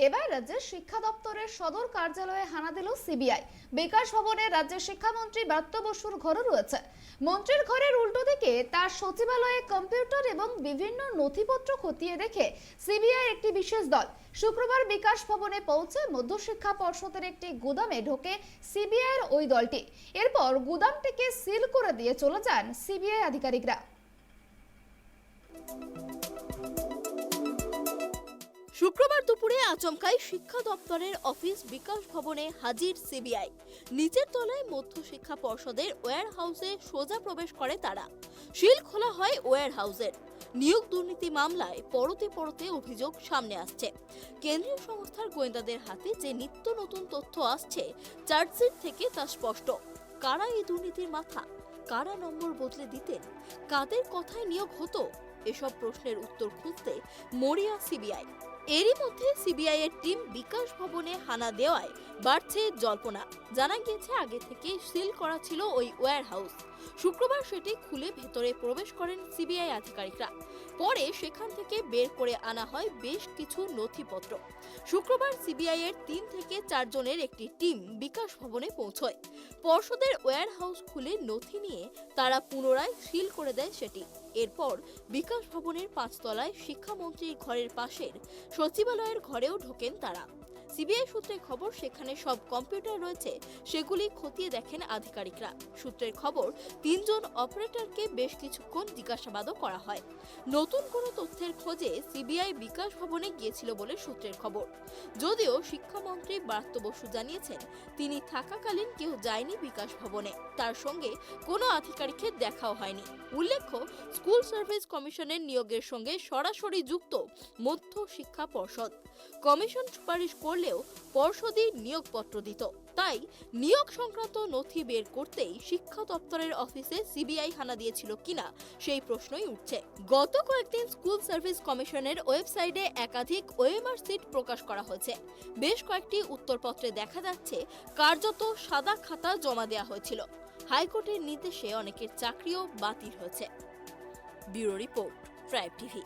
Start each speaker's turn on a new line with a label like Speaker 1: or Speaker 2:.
Speaker 1: এবার রাজ্যের শিক্ষা দপ্তরের সদর কার্যালয়ে হানা দিল সিবিআই। বিকাশ ভবনে রাজ্যের শিক্ষামন্ত্রী ব্রাত্য বসুর ঘরও রয়েছে। মন্ত্রীর ঘরের উল্টো দিকে তার সচিবালয়ে কম্পিউটার এবং বিভিন্ন নথিপত্র খতিয়ে দেখে সিবিআই একটি বিশেষ দল শুক্রবার বিকাশ ভবনে পৌঁছে মধ্যশিক্ষা পর্ষদের একটি গুদামে ঢোকে সিবিআইয়ের ওই দলটি। এরপর গুদামটিকে সিল করে দিয়ে চলে যান সিবিআই আধিকারিকরা।
Speaker 2: শুক্রবার দুপুরে আচমকাই শিক্ষা দপ্তরের অফিস বিকাশ ভবনে হাজির সিবিআই। নিচের তলায় মধ্যশিক্ষা পর্ষদের ওয়্যার হাউসে সোজা প্রবেশ করে তারা। সিল খোলা হয় ওয়্যার হাউসের। নিয়োগ দুর্নীতি মামলায় পরতে পরতে অভিযোগ সামনে আসছে। কেন্দ্রীয় সংস্থার গোয়েন্দাদের হাতে যে নিত্য নতুন তথ্য আসছে চার্জশিট থেকে তা স্পষ্ট। কারা এই দুর্নীতির মাথা? কারা নম্বর বদলে দিতেন? কাদের কথায় নিয়োগ হতো? এসব প্রশ্নের উত্তর খুঁজতে মরিয়া সিবিআই। এরই মধ্যে সিবিআই এর টিম বিকাশ ভবনে হানা দেওয়ায় বাড়ছে জল্পনা। জানা গিয়েছে আগে থেকে সিল করা ছিল ওই ওয়্যার হাউস। শুক্রবার সেটি খুলে ভেতরে প্রবেশ করেন সিবিআই আধিকারিকরা। পরে সেখান থেকে বের করে আনা হয় বেশ কিছু নথিপত্র। শুক্রবার সিবিআই এর 3 থেকে 4 জনের একটি টিম বিকাশ ভবনে পৌঁছয়। পর্ষদের ওয়্যার হাউস খুলে নথি নিয়ে তারা পুনরায় সিল করে দেয় সেটি। এরপর বিকাশ ভবনের 5 তলায় শিক্ষামন্ত্রীর ঘরের পাশের সচিবালয়ের ঘরেও ঢোকেন তারা। সিবিআই সূত্রে খবর, সেখানে সব কম্পিউটার রয়েছে, সেগুলি খতিয়ে দেখেন আধিকারিকরা। সূত্রের খবর, 3 জন অপারেটরকে বেশ কিছুক্ষণ জিজ্ঞাসাবাদও করা হয়। নতুন কোনো তথ্যের খোঁজে সিবিআই বিকাশ ভবনে গিয়েছিল বলে সূত্রের খবর। যদিও শিক্ষামন্ত্রী ব্রাত্য বসু জানিয়েছেন, তিনি থাকাকালীন কেউ যায়নি বিকাশ ভবনে, তার সঙ্গে কোনো আধিকারিকের দেখাও হয়নি। উল্লেখ্য, স্কুল সার্ভিস কমিশনের নিয়োগের সঙ্গে সরাসরি যুক্ত মধ্য শিক্ষা পর্ষদ। কমিশন সুপারিশ করলেও পর্ষদই নিয়োগপত্র দিত। তাই নিয়োগ সংক্রান্ত নথি বের করতেই শিক্ষা দপ্তরের অফিসে সিবিআই হানা দিয়েছিল কিনা সেই প্রশ্নই উঠছে। গত কয়েকদিন স্কুল সার্ভিস কমিশনের ওয়েবসাইটে একাধিক ওএমআর সিট প্রকাশ করা হয়েছে। বেশ কয়েকটি উত্তরপত্রে দেখা যাচ্ছে কার্যত সাদা খাতা জমা দেওয়া হয়েছিল। হাইকোর্টের নির্দেশে অনেকের চাকরিও বাতিল হয়েছে। Bureau report, tribe TV.